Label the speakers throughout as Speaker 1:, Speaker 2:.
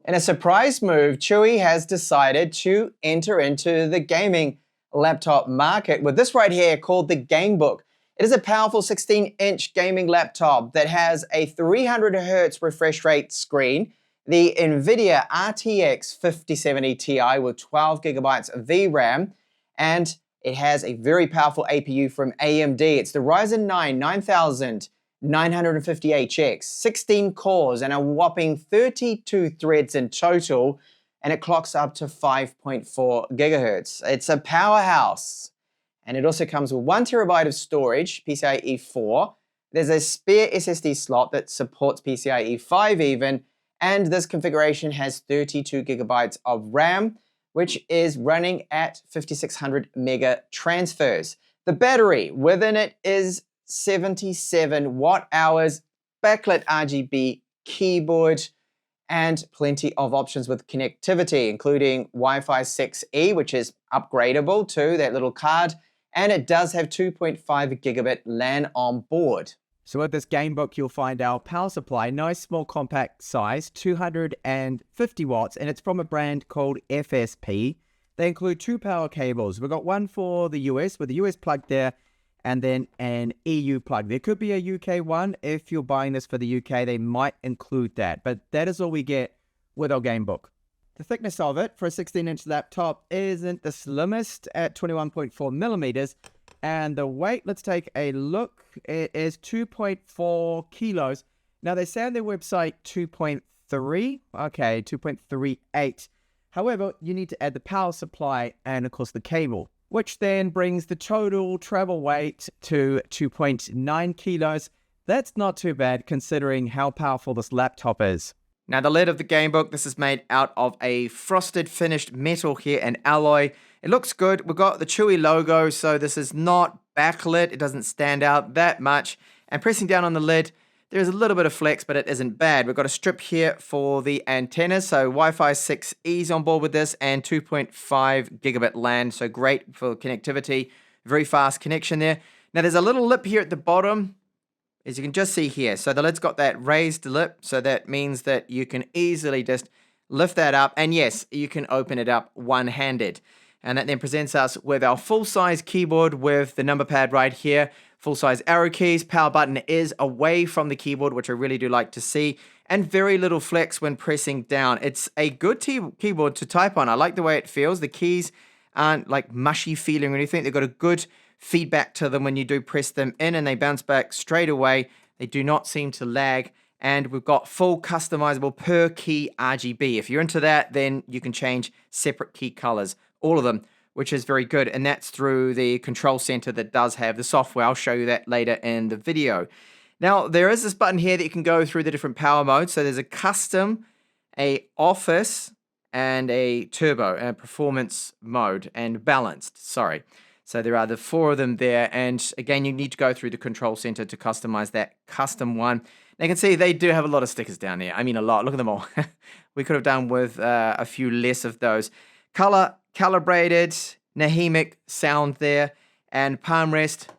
Speaker 1: In a surprise move, Chuwi has decided to enter into the gaming laptop market with this right here called the Gamebook. It is a powerful 16-inch gaming laptop that has a 300 Hz refresh rate screen, the NVIDIA RTX 5070 Ti with 12 gigabytes of VRAM, and it has a very powerful APU from AMD. It's the Ryzen 9 9950HX, 16 cores and a whopping 32 threads in total, and it clocks up to 5.4 gigahertz. It's a powerhouse. And it also comes with 1 terabyte of storage, PCIe 4. There's a spare SSD slot that supports PCIe 5 even, and this configuration has 32 gigabytes of RAM, which is running at 5600 mega transfers. The battery within it is 77 watt hours, backlit RGB keyboard, and plenty of options with connectivity, including Wi-Fi 6E, which is upgradable to that little card, and it does have 2.5 gigabit LAN on board.
Speaker 2: So with this Gamebook, you'll find our power supply, nice small compact size, 250 watts, and it's from a brand called FSP. They include 2 power cables. We've got one for the US with the US plug there, and then an EU plug. There could be a UK one. If you're buying this for the UK, they might include that. But that is all we get with our Gamebook. The thickness of it for a 16-inch laptop isn't the slimmest at 21.4 millimeters. And the weight, let's take a look. It is 2.4 kilos. Now, they say on their website 2.3. Okay, 2.38. However, you need to add the power supply and, of course, the cable, which then brings the total travel weight to 2.9 kilos. That's not too bad considering how powerful this laptop is. Now the lid of the Gamebook, this is made out of a frosted finished metal here and alloy. It looks good. We've got the Chuwi logo, so this is not backlit. It doesn't stand out that much. And pressing down on the lid, there's a little bit of flex, but it isn't bad. We've got a strip here for the antennas, so Wi-Fi 6E's on board with this, and 2.5 gigabit LAN, so great for connectivity. Very fast connection there. Now there's a little lip here at the bottom, as you can just see here. So the lid's got that raised lip, so that means that you can easily just lift that up, and yes, you can open it up one-handed. And that then presents us with our full-size keyboard with the number pad right here, full-size arrow keys, power button is away from the keyboard, which I really do like to see, and very little flex when pressing down. It's a good keyboard to type on. I like the way it feels. The keys aren't like mushy feeling or anything. They've got a good feedback to them when you do press them in, and they bounce back straight away. They do not seem to lag, and we've got full customizable per key RGB. If you're into that, then you can change separate key colors, all of them, which is very good, and that's through the control center that does have the software. I'll show you that later in the video. Now, there is this button here that you can go through the different power modes. So there's a custom, a office, and a turbo, a performance mode, and balanced, sorry. So there are the 4 of them there, and again, you need to go through the control center to customize that custom one. Now you can see they do have a lot of stickers down there. I mean, a lot. Look at them all. We could have done with a few less of those. Color calibrated, Nahimic sound there, and palm rest,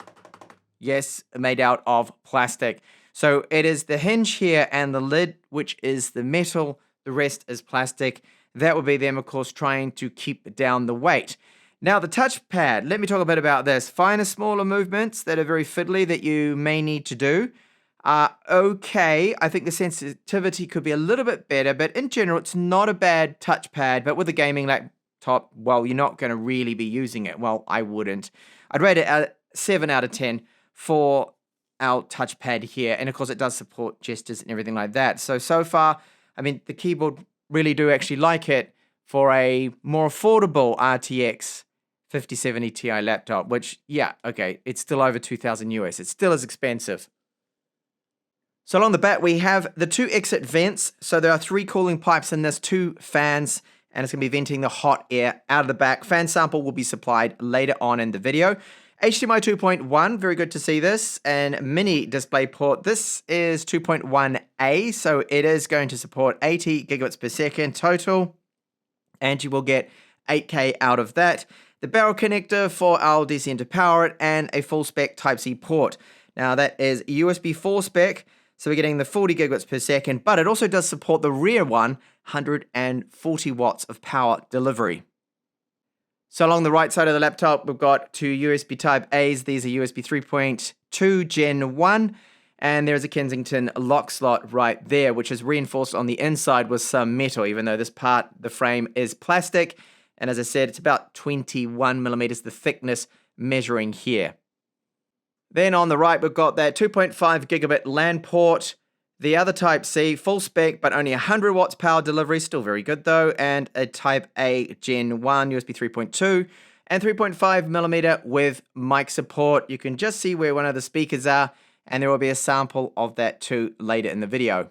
Speaker 2: yes, made out of plastic. So it is the hinge here and the lid, which is the metal. The rest is plastic. That would be them, of course, trying to keep down the weight. Now, the touchpad, let me talk a bit about this. Finer, smaller movements that are very fiddly that you may need to do are okay. I think the sensitivity could be a little bit better, but in general, it's not a bad touchpad. But with a gaming laptop, well, you're not going to really be using it. Well, I wouldn't. I'd rate it a 7 out of 10 for our touchpad here. And of course, it does support gestures and everything like that. So far, I mean, the keyboard really do actually like it for a more affordable RTX 5070 Ti laptop, which, yeah, okay, it's still over 2,000 US. It still is expensive. So along the back, we have the 2 exit vents. So there are 3 cooling pipes in this, 2 fans, and it's going to be venting the hot air out of the back. Fan sample will be supplied later on in the video. HDMI 2.1, very good to see this, and mini display port. This is 2.1A, so it is going to support 80 gigabits per second total, and you will get 8K out of that. The barrel connector for our DC to power it, and a full spec Type-C port. Now that is USB 4 spec, so we're getting the 40 gigabits per second, but it also does support the rear one, 140 watts of power delivery. So along the right side of the laptop, we've got two USB Type A's. These are USB 3.2 Gen 1. And there's a Kensington lock slot right there, which is reinforced on the inside with some metal, even though this part, the frame, is plastic. And as I said, it's about 21 millimeters, the thickness measuring here. Then on the right, we've got that 2.5 gigabit LAN port. The other Type-C, full spec, but only 100 watts power delivery, still very good though, and a Type-A Gen 1 USB 3.2 and 3.5 millimeter with mic support. You can just see where one of the speakers are, and there will be a sample of that too later in the video.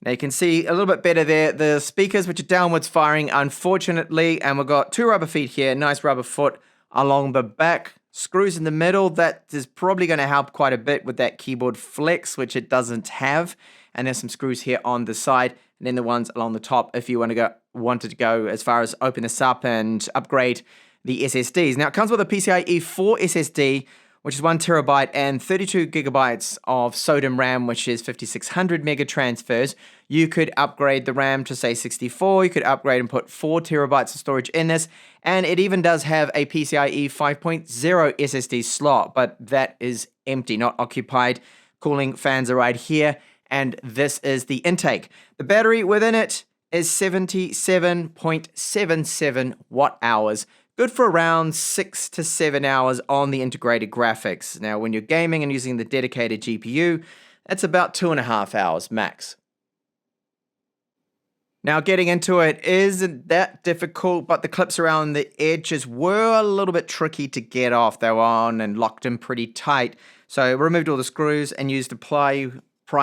Speaker 2: Now you can see a little bit better there, the speakers which are downwards firing, unfortunately, and we've got two rubber feet here, nice rubber foot along the back. Screws in the middle, that is probably going to help quite a bit with that keyboard flex, which it doesn't have. And there's some screws here on the side, and then the ones along the top if you wanted to go as far as open this up and upgrade the SSDs. Now it comes with a PCIe 4 SSD, which is 1 terabyte and 32 gigabytes of SODIMM RAM, which is 5600 mega transfers. You could upgrade the RAM to say 64. You could upgrade and put 4 terabytes of storage in this. And it even does have a PCIe 5.0 SSD slot, but that is empty, not occupied. Cooling fans are right here. And this is the intake. The battery within it is 77.77 watt hours. Good for around 6 to 7 hours on the integrated graphics. Now, when you're gaming and using the dedicated GPU, that's about 2.5 hours max. Now, getting into it isn't that difficult, but the clips around the edges were a little bit tricky to get off. They were on and locked in pretty tight. So I removed all the screws and used a pry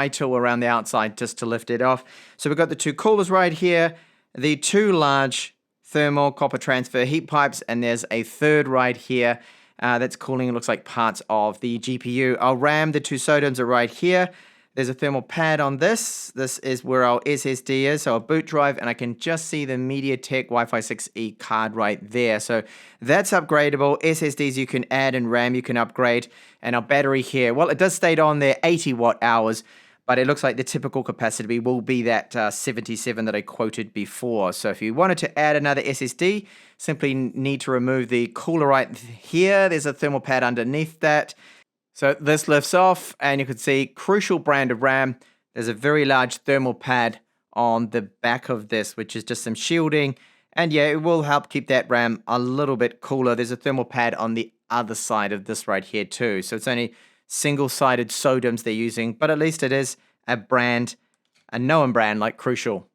Speaker 2: tool around the outside just to lift it off. So we've got the two coolers right here, the two large thermal copper transfer heat pipes, and there's a third right here that's cooling, it looks like, parts of the GPU. Our RAM, the two SODIMMs are right here. There's a thermal pad on this. This is where our SSD is, so a boot drive, and I can just see the MediaTek Wi-Fi 6E card right there. So that's upgradable. SSDs you can add, and RAM you can upgrade. And our battery here, well, it does stay on there 80 watt hours, but it looks like the typical capacity will be that 77 that I quoted before. So if you wanted to add another SSD, simply need to remove the cooler right here. There's a thermal pad underneath that. So this lifts off, and you can see Crucial brand of RAM. There's a very large thermal pad on the back of this, which is just some shielding. And yeah, it will help keep that RAM a little bit cooler. There's a thermal pad on the other side of this right here too. So it's only single-sided SODIMMs they're using, but at least it is a brand, a known brand like Crucial.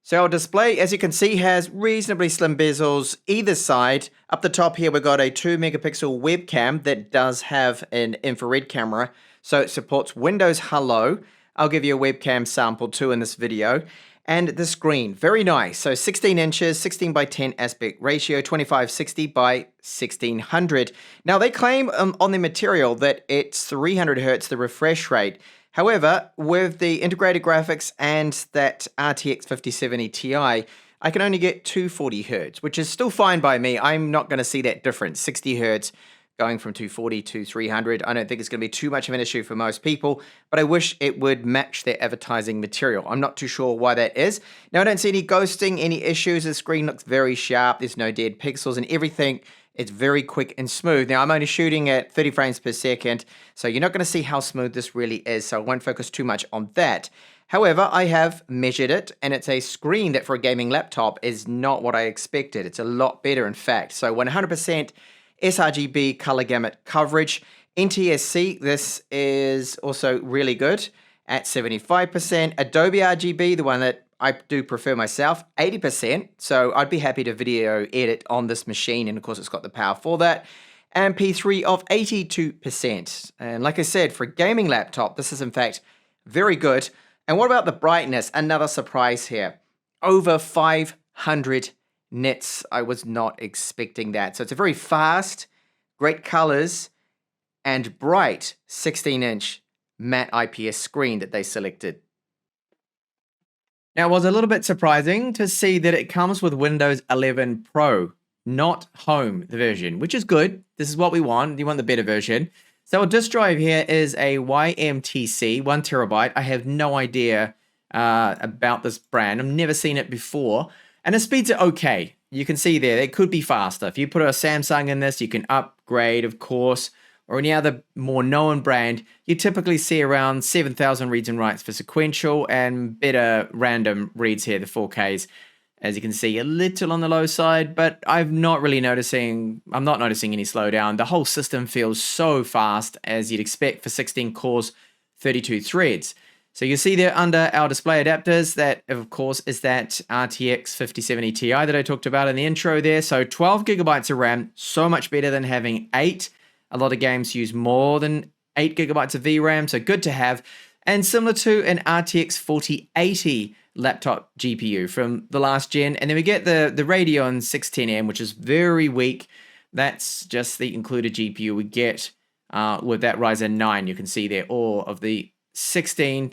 Speaker 2: So our display, as you can see, has reasonably slim bezels either side. Up the top here, we've got a 2 megapixel webcam that does have an infrared camera, so it supports Windows Hello. I'll give you a webcam sample too in this video. And the screen, very nice. So 16 inches, 16 by 10 aspect ratio, 2560 by 1600. Now they claim on the material that it's 300 Hertz, the refresh rate. However, with the integrated graphics and that RTX 5070 Ti, I can only get 240 Hertz, which is still fine by me. I'm not going to see that difference. 60 Hertz going from 240 to 300. I don't think it's going to be too much of an issue for most people, but I wish it would match their advertising material. I'm not too sure why that is. Now, I don't see any ghosting, any issues. The screen looks very sharp. There's no dead pixels and everything. It's very quick and smooth. Now, I'm only shooting at 30 frames per second, so you're not going to see how smooth this really is, so I won't focus too much on that. However, I have measured it, and it's a screen that for a gaming laptop is not what I expected. It's a lot better, in fact. So 100% sRGB color gamut coverage. NTSC, this is also really good at 75%. Adobe RGB, the one that I do prefer myself, 80%. So I'd be happy to video edit on this machine, and of course it's got the power for that. And P3 of 82%. And like I said, for a gaming laptop, this is in fact very good. And what about the brightness? Another surprise here. Over 500 nits. I was not expecting that. So it's a very fast, great colors, and bright 16-inch matte IPS screen that they selected. Now, it was a little bit surprising to see that it comes with Windows 11 Pro, not Home, the version, which is good. This is what we want. You want the better version. So our disk drive here is a YMTC, 1 terabyte. I have no idea
Speaker 3: about this brand. I've never seen it before. And the speeds are okay. You can see there, it could be faster. If you put a Samsung in this, you can upgrade, of course, or any other more known brand. You typically see around 7,000 reads and writes for sequential and better random reads here, the 4Ks. As you can see, a little on the low side, but I'm not noticing any slowdown. The whole system feels so fast as you'd expect for 16 cores, 32 threads. So you see there under our display adapters, that of course is that RTX 5070 Ti that I talked about in the intro there. So 12 gigabytes of RAM, so much better than having 8. A lot of games use more than 8 gigabytes of VRAM, so good to have. And similar to an RTX 4080 laptop GPU from the last gen. And then we get the Radeon 610M, which is very weak. That's just the included GPU we get with that Ryzen 9. You can see there all of the 16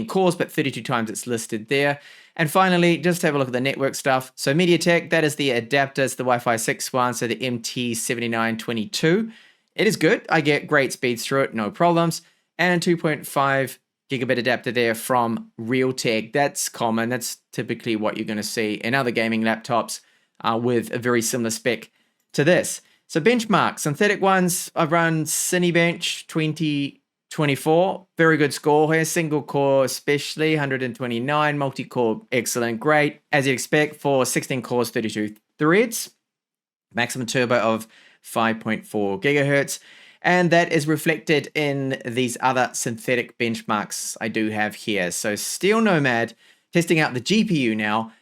Speaker 3: cores, but 32 times it's listed there. And finally, just have a look at the network stuff. So MediaTek, that is the adapter, it's the Wi-Fi 6 one, so the MT7922. It is good. I get great speeds through it, no problems. And 2.5 gigabit adapter there from Realtek. That's common. That's typically what you're going to see in other gaming laptops with a very similar spec to this. So benchmark, synthetic ones, I've run Cinebench 2024, very good score here, single core especially, 129, multi-core, excellent, great, as you'd expect for 16 cores, 32 threads, maximum turbo of 5.4 gigahertz, and that is reflected in these other synthetic benchmarks I do have here. So Steel Nomad, testing out the GPU now,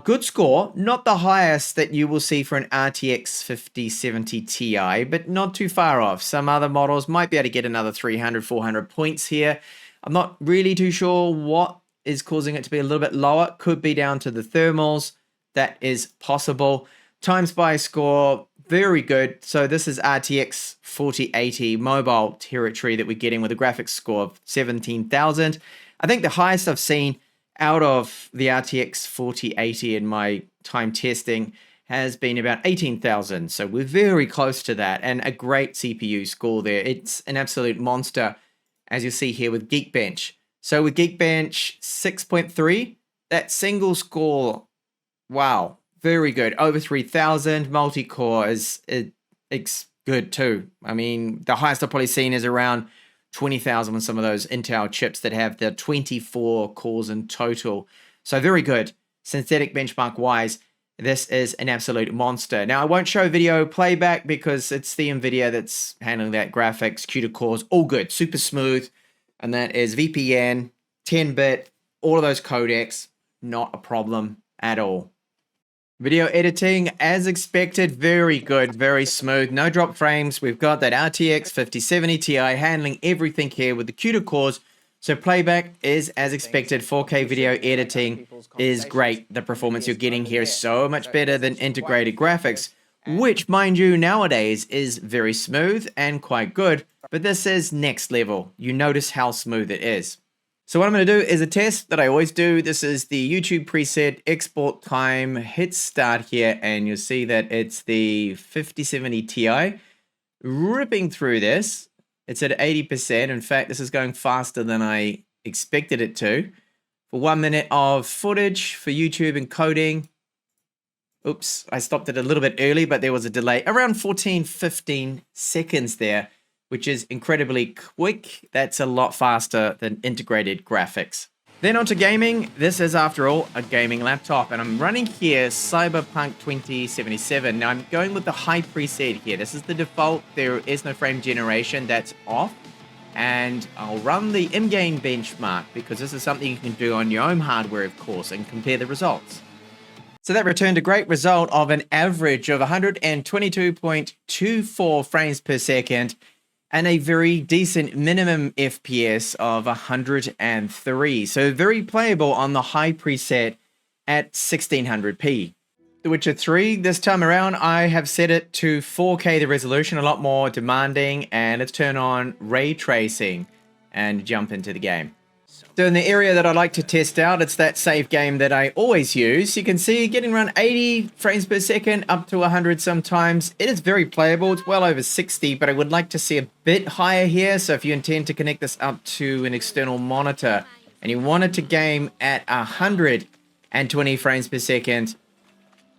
Speaker 3: good score, not the highest that you will see for an RTX 5070 Ti, but not too far off. Some other models might be able to get another 300, 400 points here. I'm not really too sure what is causing it to be a little bit lower. Could be down to the thermals. That is possible. Time spy score, very good. So this is RTX 4080 mobile territory that we're getting with a graphics score of 17,000. I think the highest I've seen out of the RTX 4080 in my time testing has been about 18,000. So we're very close to that, and a great CPU score there. It's an absolute monster, as you see here with Geekbench. So with Geekbench 6.3, that single score, wow, very good. Over 3,000. Multi-core is it's good too. I mean, the highest I've probably seen is around 20,000 on some of those Intel chips that have the 24 cores in total. So very good. Synthetic benchmark wise, this is an absolute monster. Now I won't show video playback because it's the NVIDIA that's handling that graphics, CUDA cores, all good, super smooth. And that is VPN, 10-bit, all of those codecs, not a problem at all. Video editing, as expected, very good, very smooth, no drop frames. We've got that RTX 5070 Ti handling everything here with the CUDA cores. So playback is as expected. 4K video editing is great. The performance you're getting here is so much better than integrated graphics, which, mind you, nowadays is very smooth and quite good. But this is next level. You notice how smooth it is. So what I'm going to do is a test that I always do. This is the YouTube preset, export time, hit start here, and you'll see that it's the 5070 Ti. Ripping through this, it's at 80%. In fact, this is going faster than I expected it to. For 1 minute of footage for YouTube encoding. Oops, I stopped it a little bit early, but there was a delay. Around 14-15 seconds there, which is incredibly quick. That's a lot faster than integrated graphics. Then on to gaming. This is, after all, a gaming laptop, and I'm running here Cyberpunk 2077. Now I'm going with the high preset here. This is the default. There is no frame generation. That's off. And I'll run the in-game benchmark because this is something you can do on your own hardware, of course, and compare the results. So that returned a great result of an average of 122.24 frames per second and a very decent minimum FPS of 103. So very playable on the high preset at 1600p. The Witcher 3, this time around, I have set it to 4K the resolution, a lot more demanding, and let's turn on ray tracing and jump into the game. So in the area that I like to test out, it's that save game that I always use. You can see getting around 80 frames per second, up to 100 sometimes. It is very playable. It's well over 60, but I would like to see a bit higher here. So if you intend to connect this up to an external monitor, and you want it to game at 120 frames per second,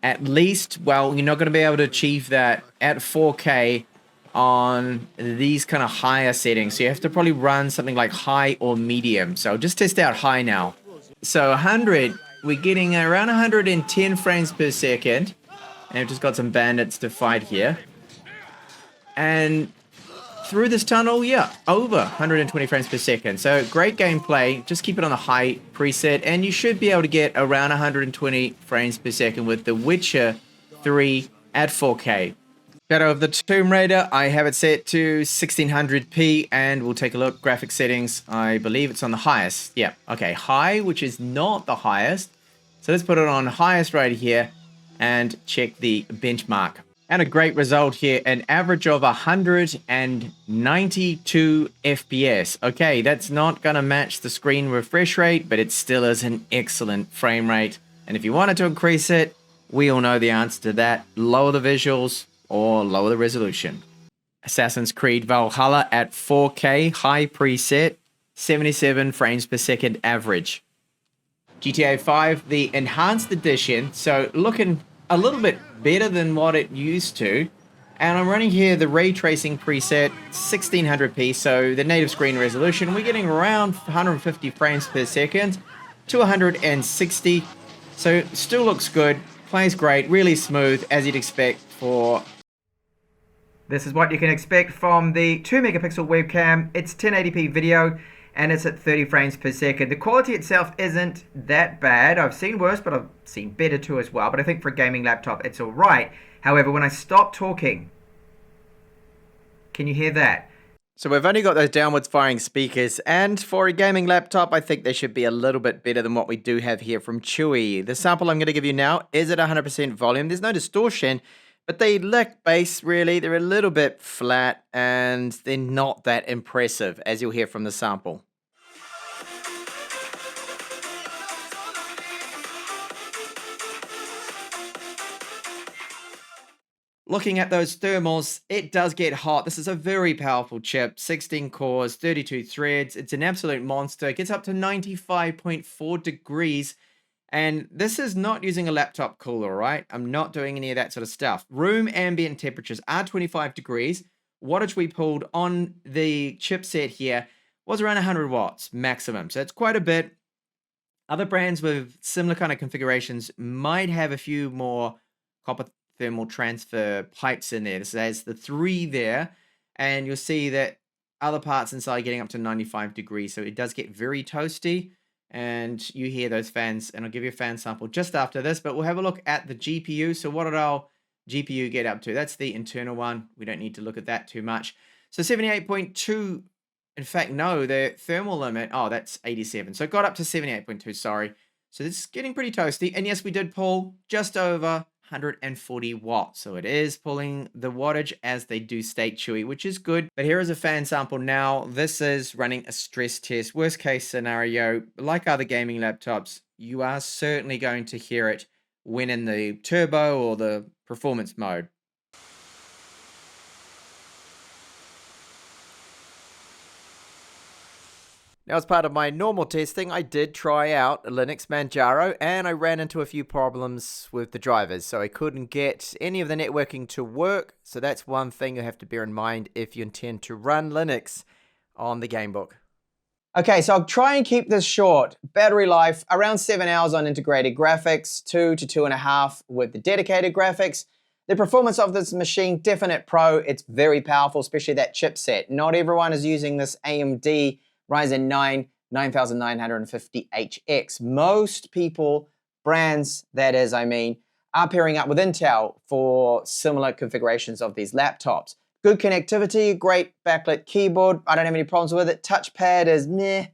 Speaker 3: at least, well, you're not going to be able to achieve that at 4K on these kind of higher settings. So you have to probably run something like high or medium. So just test out high now. So 100, we're getting around 110 frames per second. And I've just got some bandits to fight here. And through this tunnel, yeah, over 120 frames per second. So great gameplay. Just keep it on the high preset, and you should be able to get around 120 frames per second with The Witcher 3 at 4K. Shadow of the Tomb Raider, I have it set to 1600p, and we'll take a look. Graphic settings, I believe it's on the highest. Yeah, okay, high, which is not the highest. So let's put it on highest right here and check the benchmark. And a great result here, an average of 192 FPS. Okay, that's not gonna match the screen refresh rate, but it still is an excellent frame rate. And if you wanted to increase it, we all know the answer to that. Lower the visuals or lower the resolution. Assassin's Creed Valhalla at 4K, high preset, 77 frames per second average. GTA 5, the enhanced edition, so looking a little bit better than what it used to. And I'm running here the ray tracing preset, 1600p, so the native screen resolution. We're getting around 150 frames per second to 160. So still looks good, plays great, really smooth, as you'd expect for...
Speaker 2: This is what you can expect from the 2 megapixel webcam. It's 1080p video, and it's at 30 frames per second. The quality itself isn't that bad. I've seen worse, but I've seen better too as well. But I think for a gaming laptop, it's all right. However, when I stop talking, can you hear that?
Speaker 1: So we've only got those downwards firing speakers, and for a gaming laptop, I think they should be a little bit better than what we do have here from Chuwi. The sample I'm going to give you now is at 100% volume. There's no distortion, but they lack bass, really. They're a little bit flat, and they're not that impressive, as you'll hear from the sample.
Speaker 3: Looking at those thermals, it does get hot. This is a very powerful chip, 16 cores, 32 threads. It's an absolute monster. It gets up to 95.4 degrees. And this is not using a laptop cooler, right? I'm not doing any of that sort of stuff. Room ambient temperatures are 25 degrees. Wattage we pulled on the chipset here was around 100 watts maximum. So it's quite a bit. Other brands with similar kind of configurations might have a few more copper thermal transfer pipes in there. This has the 3 there, and you'll see that other parts inside getting up to 95 degrees. So it does get very toasty. And you hear those fans, and I'll give you a fan sample just after this, but we'll have a look at the GPU. So what did our GPU get up to? That's the internal one. We don't need to look at that too much. So 78.2, in fact, no, the thermal limit, oh, that's 87. So it got up to 78.2, sorry. So this is getting pretty toasty. And yes, we did pull just over 140 watts. So it is pulling the wattage as they do state, Chuwi, which is good. But here is a fan sample now. This is running a stress test. Worst case scenario, like other gaming laptops, you are certainly going to hear it when in the turbo or the performance mode.
Speaker 1: Now, as part of my normal testing, I did try out Linux Manjaro, and I ran into a few problems with the drivers, so I couldn't get any of the networking to work. So that's one thing you have to bear in mind if you intend to run Linux on the Gamebook. Okay, so I'll try and keep this short. Battery life, around 7 hours on integrated graphics, 2 to 2.5 with the dedicated graphics. The performance of this machine, definite pro. It's very powerful, especially that chipset. Not everyone is using this AMD Ryzen 9 9950HX. Most people, brands that is, I mean, are pairing up with Intel for similar configurations of these laptops. Good connectivity, great backlit keyboard. I don't have any problems with it. Touchpad is meh.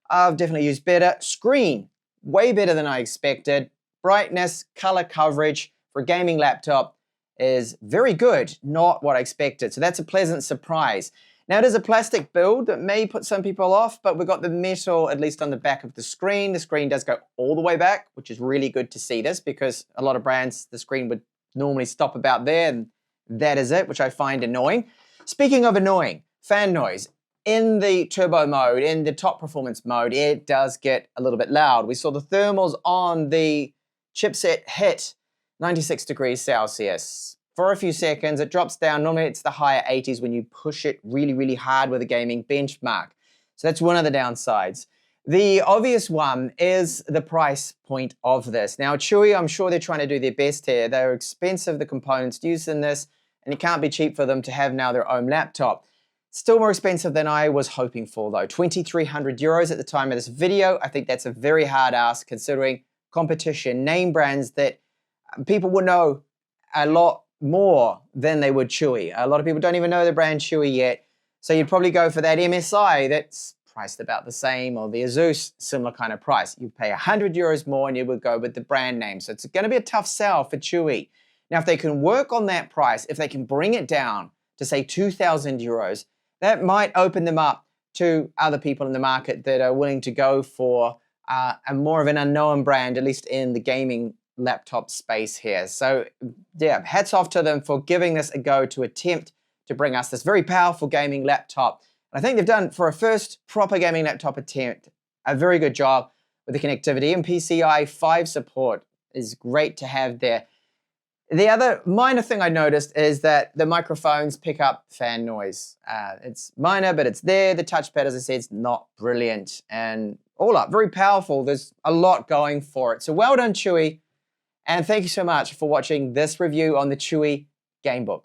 Speaker 1: I've definitely used better. Screen, way better than I expected. Brightness, color coverage for a gaming laptop is very good, not what I expected. So that's a pleasant surprise. Now, it is a plastic build that may put some people off, but we've got the metal, at least on the back of the screen. The screen does go all the way back, which is really good to see this, because a lot of brands, the screen would normally stop about there, and that is it, which I find annoying. Speaking of annoying, fan noise. in the turbo mode, in the top performance mode, it does get a little bit loud. We saw the thermals on the chipset hit 96 degrees Celsius. For a few seconds, it drops down. Normally it's the higher 80s when you push it really, really hard with a gaming benchmark. So that's one of the downsides. The obvious one is the price point of this. Now, Chuwi, I'm sure they're trying to do their best here. They're expensive, the components used in this, and it can't be cheap for them to have now their own laptop. Still more expensive than I was hoping for, though. 2,300 euros at the time of this video. I think that's a very hard ask considering competition, name brands that people will know a lot more than they would Chuwi. A lot of people don't even know the brand Chuwi yet. So you'd probably go for that MSI that's priced about the same, or the Asus, similar kind of price. You'd pay 100 euros more and you would go with the brand name. So it's going to be a tough sell for Chuwi. Now, if they can work on that price, if they can bring it down to say 2,000 euros, that might open them up to other people in the market that are willing to go for a more of an unknown brand, at least in the gaming laptop space here. So yeah, hats off to them for giving this a go to attempt to bring us this very powerful gaming laptop. I think they've done, for a first proper gaming laptop attempt, a very good job with the connectivity, and PCI 5 support is great to have there. The other minor thing I noticed is that the microphones pick up fan noise. It's minor, but it's there. The touchpad, as I said, is not brilliant. And all up, very powerful. There's a lot going for it. So well done, Chuwi. And thank you so much for watching this review on the Chuwi Gamebook.